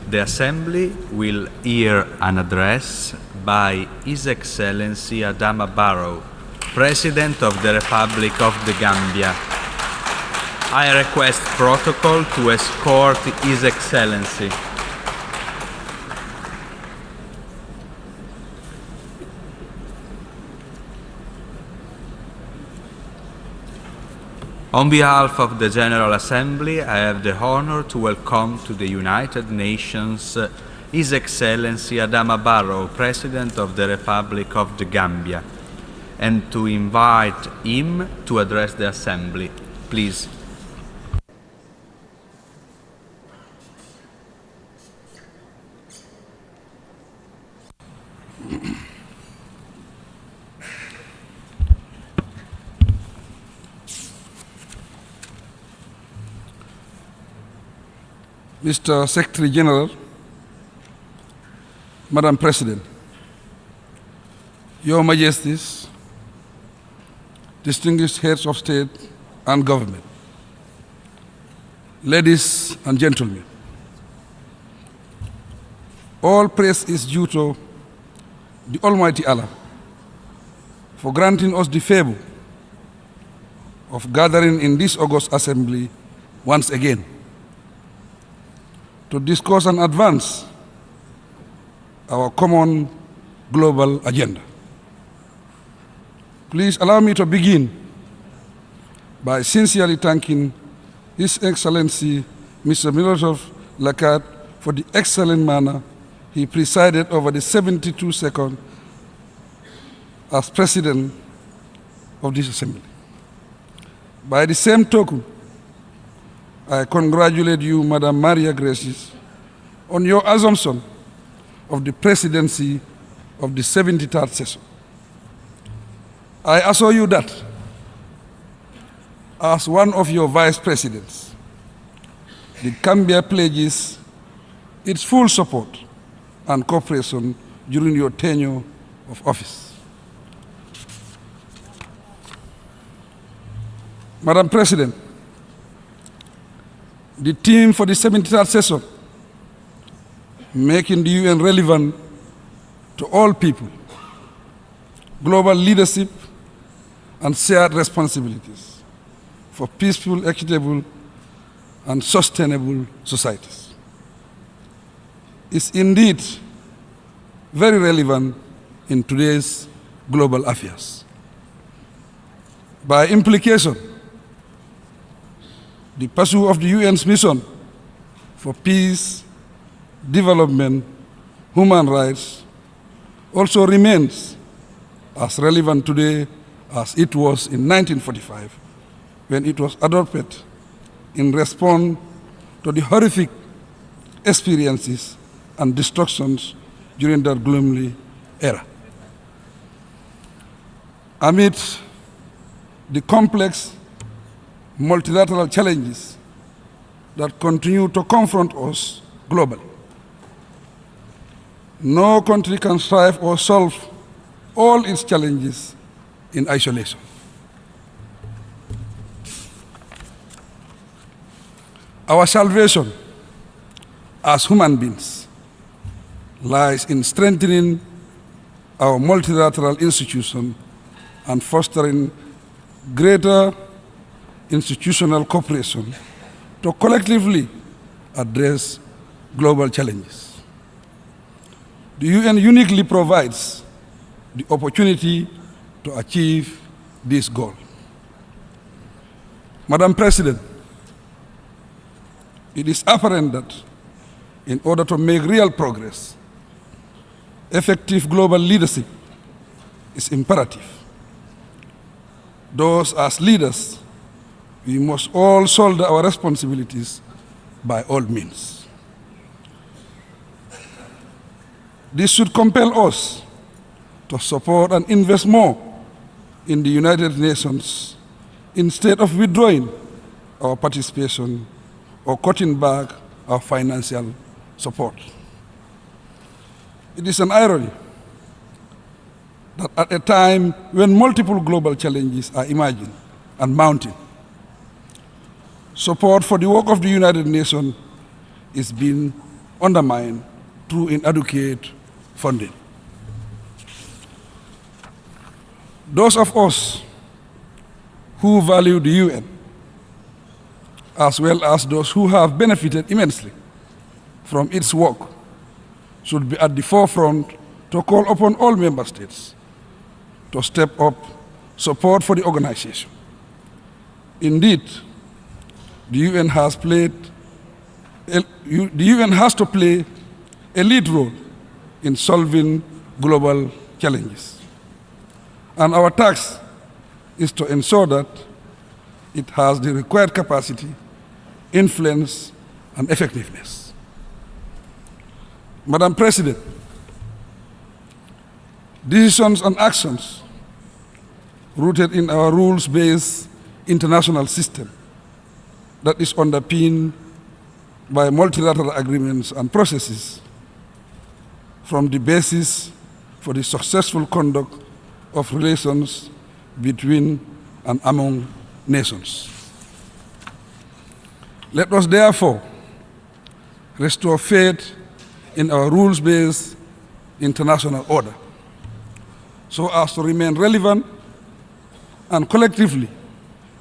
The Assembly will hear an address by His Excellency Adama Barrow, President of the Republic of the Gambia. I request protocol to escort His Excellency. On behalf of the General Assembly, I have the honor to welcome to the United Nations His Excellency Adama Barrow, President of the Republic of the Gambia, and to invite him to address the Assembly. Please. Mr. Secretary General, Madam President, Your Majesties, distinguished heads of state and government, ladies and gentlemen, all praise is due to the Almighty Allah for granting us the favor of gathering in this august assembly once again to discuss and advance our common global agenda. Please allow me to begin by sincerely thanking His Excellency Mr. Miloslav Lakat for the excellent manner he presided over the 72 seconds as President of this Assembly. By the same token, I congratulate you, Madam Maria Graces, on your assumption of the presidency of the 73rd session. I assure you that, as one of your vice presidents, the Gambia pledges its full support and cooperation during your tenure of office. Madam President, the theme for the 73rd session, making the UN relevant to all people, global leadership and shared responsibilities for peaceful, equitable, and sustainable societies, is indeed very relevant in today's global affairs. By implication, the pursuit of the UN's mission for peace, development, human rights also remains as relevant today as it was in 1945 when it was adopted in response to the horrific experiences and destructions during that gloomy era. Amid the complex multilateral challenges that continue to confront us globally, no country can strive or solve all its challenges in isolation. Our salvation as human beings lies in strengthening our multilateral institutions and fostering greater institutional cooperation to collectively address global challenges. The UN uniquely provides the opportunity to achieve this goal. Madam President, it is apparent that in order to make real progress, effective global leadership is imperative. Thus, as leaders, we must all shoulder our responsibilities by all means. This should compel us to support and invest more in the United Nations instead of withdrawing our participation or cutting back our financial support. It is an irony that at a time when multiple global challenges are emerging and mounting, support for the work of the United Nations is being undermined through inadequate funding. Those of us who value the UN, as well as those who have benefited immensely from its work, should be at the forefront to call upon all member states to step up support for the organization. Indeed, the UN has to play a lead role in solving global challenges. And our task is to ensure that it has the required capacity, influence, and effectiveness. Madam President, decisions and actions rooted in our rules-based international system that is underpinned by multilateral agreements and processes from the basis for the successful conduct of relations between and among nations. Let us therefore restore faith in our rules-based international order so as to remain relevant and collectively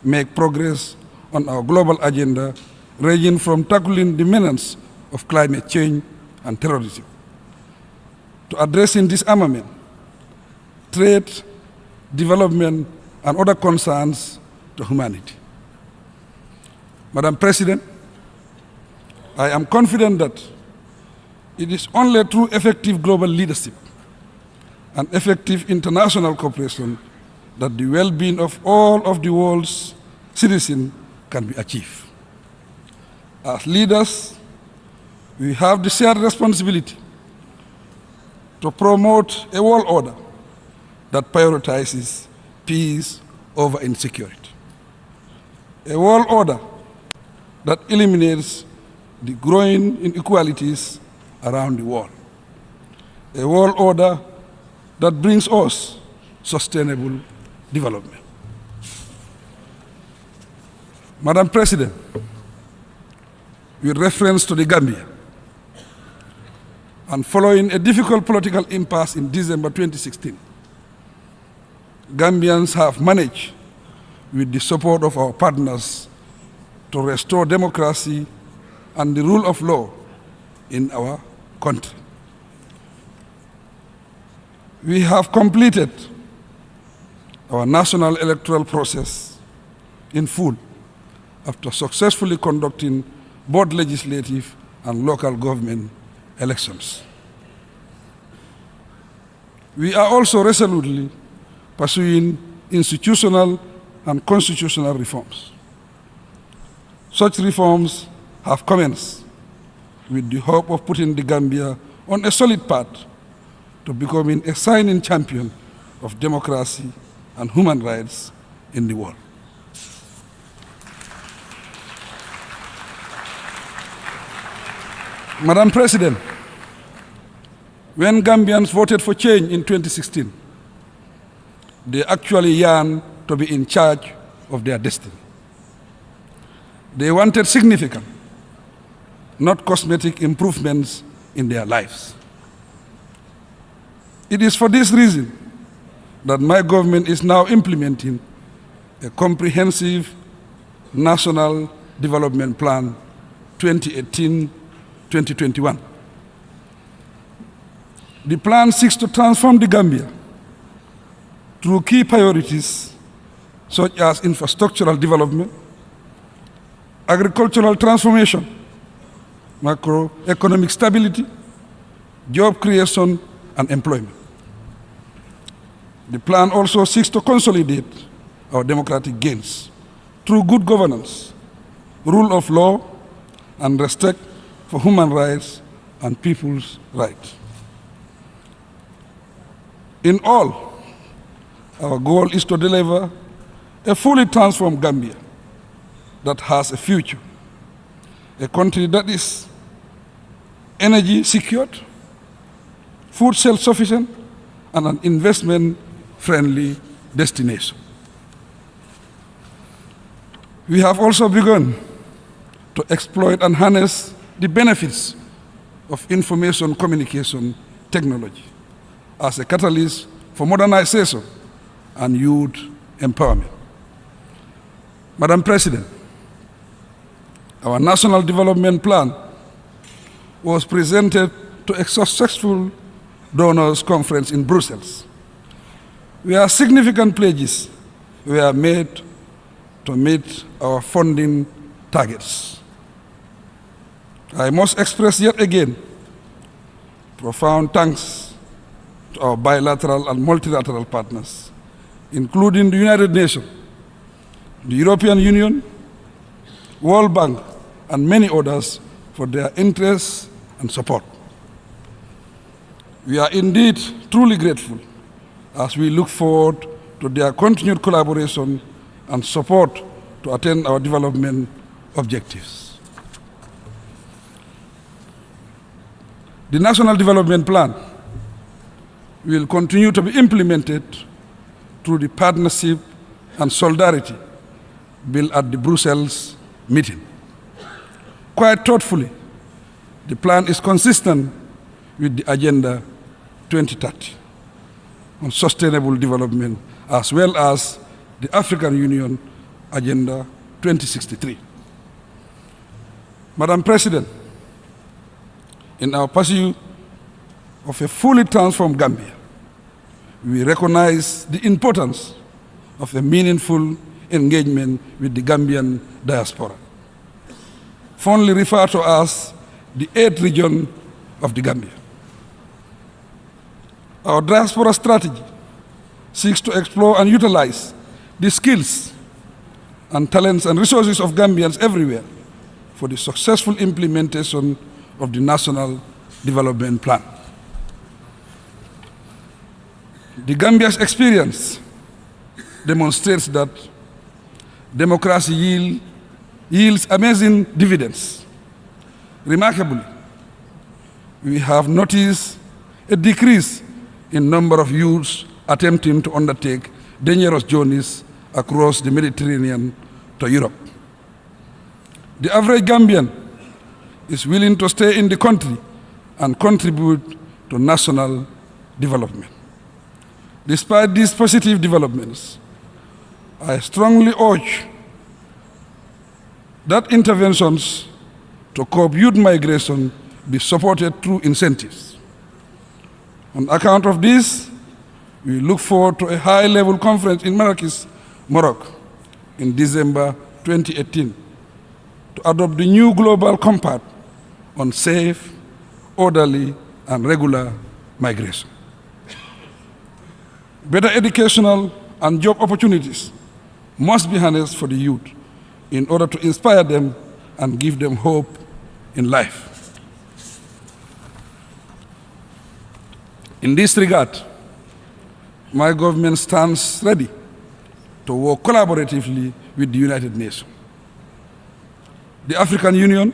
make progress on our global agenda, ranging from tackling the menace of climate change and terrorism to addressing disarmament, trade, development, and other concerns to humanity. Madam President, I am confident that it is only through effective global leadership and effective international cooperation that the well-being of all of the world's citizens can be achieved. As leaders, we have the shared responsibility to promote a world order that prioritizes peace over insecurity. A world order that eliminates the growing inequalities around the world. A world order that brings us sustainable development. Madam President, with reference to the Gambia, and following a difficult political impasse in December 2016, Gambians have managed, with the support of our partners, to restore democracy and the rule of law in our country. We have completed our national electoral process in full after successfully conducting both legislative and local government elections. We are also resolutely pursuing institutional and constitutional reforms. Such reforms have commenced with the hope of putting the Gambia on a solid path to becoming a shining champion of democracy and human rights in the world. Madam President, when Gambians voted for change in 2016, they actually yearned to be in charge of their destiny. They wanted significant, not cosmetic improvements in their lives. It is for this reason that my government is now implementing a comprehensive national development plan 2018-2021. The plan seeks to transform the Gambia through key priorities such as infrastructural development, agricultural transformation, macroeconomic stability, job creation, and employment. The plan also seeks to consolidate our democratic gains through good governance, rule of law, and respect for human rights and people's rights. In all, our goal is to deliver a fully transformed Gambia that has a future, a country that is energy secured, food self-sufficient, and an investment-friendly destination. We have also begun to exploit and harness the benefits of information communication technology as a catalyst for modernization and youth empowerment. Madam President, our National Development Plan was presented to a successful donors conference in Brussels, where significant pledges were made to meet our funding targets. I must express yet again profound thanks to our bilateral and multilateral partners, including the United Nations, the European Union, World Bank, and many others for their interest and support. We are indeed truly grateful as we look forward to their continued collaboration and support to attain our development objectives. The National Development Plan will continue to be implemented through the partnership and solidarity built at the Brussels meeting. Quite thoughtfully, the plan is consistent with the Agenda 2030 on sustainable development, as well as the African Union Agenda 2063. Madam President, in our pursuit of a fully transformed Gambia, we recognize the importance of a meaningful engagement with the Gambian diaspora, fondly referred to as the 8th region of the Gambia. Our diaspora strategy seeks to explore and utilize the skills and talents and resources of Gambians everywhere for the successful implementation of the National Development Plan. The Gambia's experience demonstrates that democracy yields amazing dividends. Remarkably, we have noticed a decrease in number of youths attempting to undertake dangerous journeys across the Mediterranean to Europe. The average Gambian is willing to stay in the country and contribute to national development. Despite these positive developments, I strongly urge that interventions to curb youth migration be supported through incentives. On account of this, we look forward to a high-level conference in Marrakech, Morocco, in December 2018 to adopt the new Global Compact on safe, orderly, and regular migration. Better educational and job opportunities must be harnessed for the youth in order to inspire them and give them hope in life. In this regard, my government stands ready to work collaboratively with the United Nations, the African Union,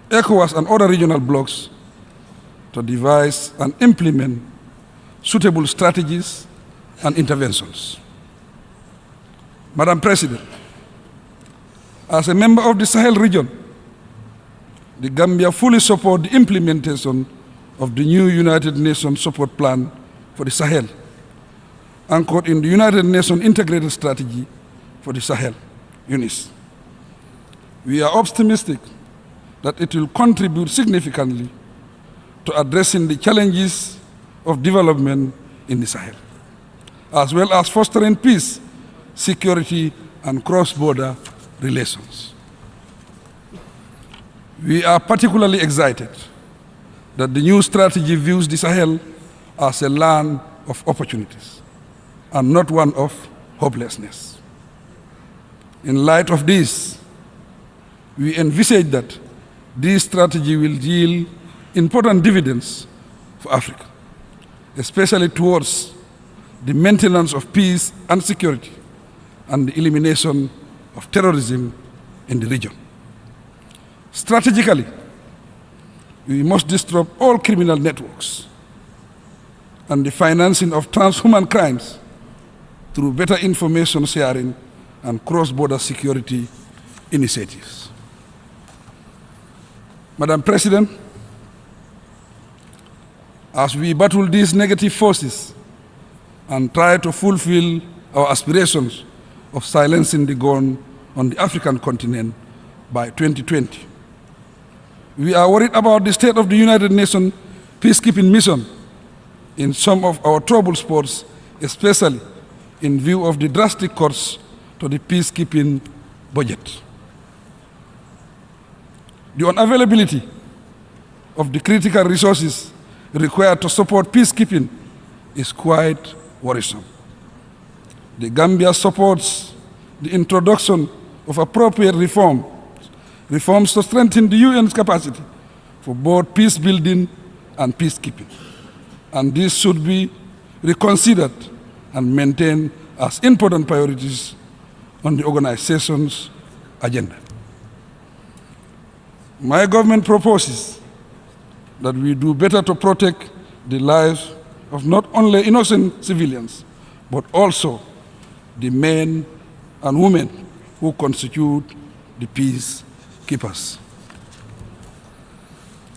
ECOWAS, and other regional blocs to devise and implement suitable strategies and interventions. Madam President, as a member of the Sahel region, the Gambia fully supports the implementation of the new United Nations support plan for the Sahel, anchored in the United Nations Integrated Strategy for the Sahel, UNIS. We are optimistic that it will contribute significantly to addressing the challenges of development in the Sahel, as well as fostering peace, security, and cross-border relations. We are particularly excited that the new strategy views the Sahel as a land of opportunities and not one of hopelessness. In light of this, we envisage that this strategy will yield important dividends for Africa, especially towards the maintenance of peace and security and the elimination of terrorism in the region. Strategically, we must disrupt all criminal networks and the financing of transhuman crimes through better information sharing and cross-border security initiatives. Madam President, As we battle these negative forces and try to fulfill our aspirations of silencing the gun on the African continent by 2020. We are worried about the state of the United Nations peacekeeping mission in some of our troubled spots, especially in view of the drastic cuts to the peacekeeping budget. The unavailability of the critical resources required to support peacekeeping is quite worrisome. The Gambia supports the introduction of appropriate reforms to strengthen the UN's capacity for both peace building and peacekeeping. And this should be reconsidered and maintained as important priorities on the organization's agenda. My government proposes that we do better to protect the lives of not only innocent civilians, but also the men and women who constitute the peacekeepers.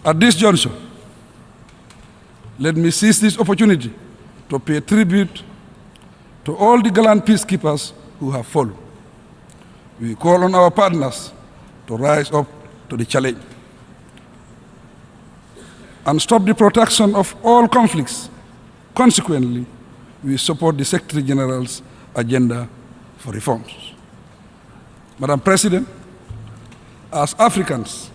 At this juncture, let me seize this opportunity to pay tribute to all the gallant peacekeepers who have fallen. We call on our partners to rise up to the challenge and stop the protraction of all conflicts. Consequently, we support the Secretary General's agenda for reforms. Madam President, as Africans,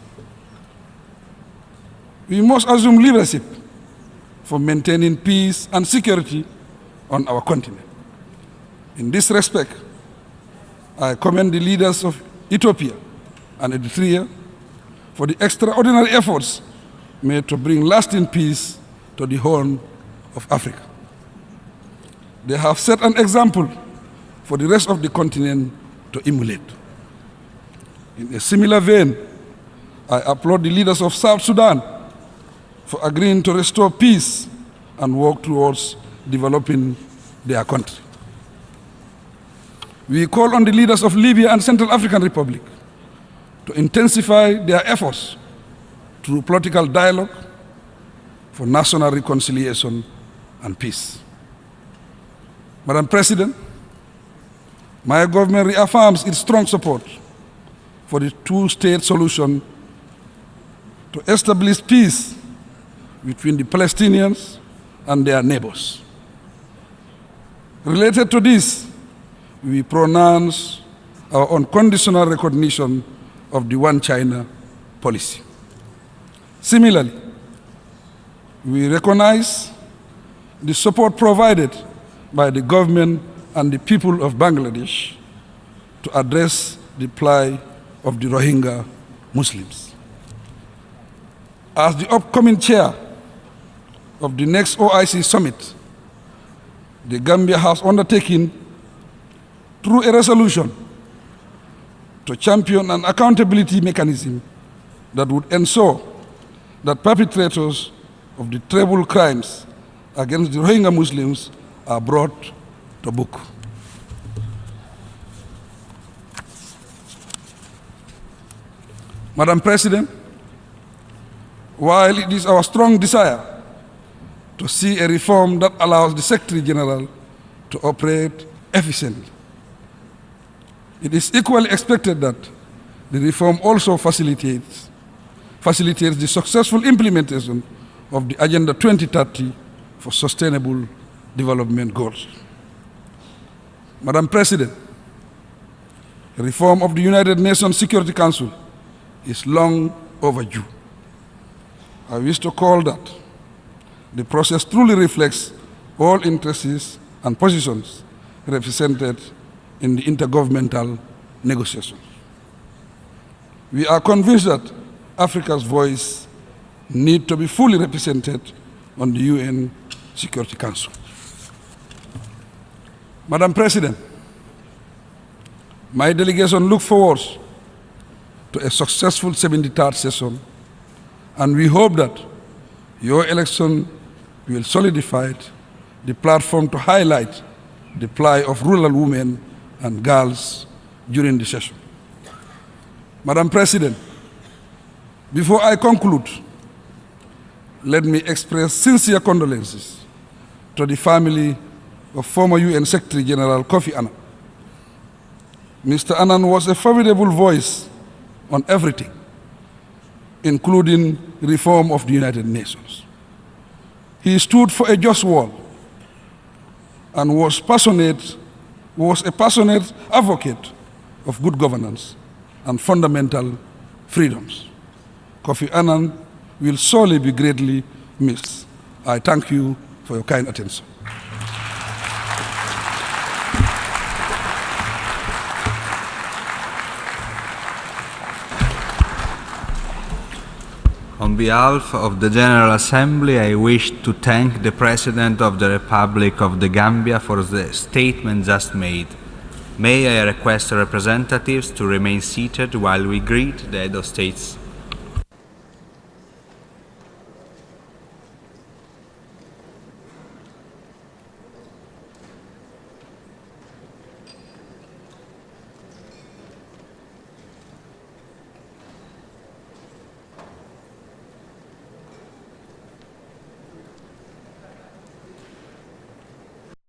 we must assume leadership for maintaining peace and security on our continent. In this respect, I commend the leaders of Ethiopia and Eritrea for the extraordinary efforts made to bring lasting peace to the Horn of Africa. They have set an example for the rest of the continent to emulate. In a similar vein, I applaud the leaders of South Sudan for agreeing to restore peace and work towards developing their country. We call on the leaders of Libya and Central African Republic to intensify their efforts through political dialogue for national reconciliation and peace. Madam President, my government reaffirms its strong support for the two-state solution to establish peace between the Palestinians and their neighbors. Related to this, we pronounce our unconditional recognition of the One China policy. Similarly, we recognize the support provided by the government and the people of Bangladesh to address the plight of the Rohingya Muslims. As the upcoming chair of the next OIC summit, the Gambia has undertaken through a resolution to champion an accountability mechanism that would ensure that perpetrators of the terrible crimes against the Rohingya Muslims are brought to book. Madam President, while it is our strong desire to see a reform that allows the Secretary General to operate efficiently, it is equally expected that the reform also facilitates the successful implementation of the Agenda 2030 for Sustainable Development Goals. Madam President, reform of the United Nations Security Council is long overdue. I wish to call that the process truly reflects all interests and positions represented in the intergovernmental negotiations. We are convinced that Africa's voice needs to be fully represented on the UN Security Council. Madam President, my delegation looks forward to a successful 73rd session, and we hope that your election will solidify the platform to highlight the plight of rural women and girls during the session. Madam President, before I conclude, let me express sincere condolences to the family of former UN Secretary General Kofi Annan. Mr. Annan was a formidable voice on everything, including reform of the United Nations. He stood for a just world and was a passionate advocate of good governance and fundamental freedoms. Kofi Annan will surely be greatly missed. I thank you for your kind attention. On behalf of the General Assembly, I wish to thank the President of the Republic of the Gambia for the statement just made. May I request representatives to remain seated while we greet the head of states.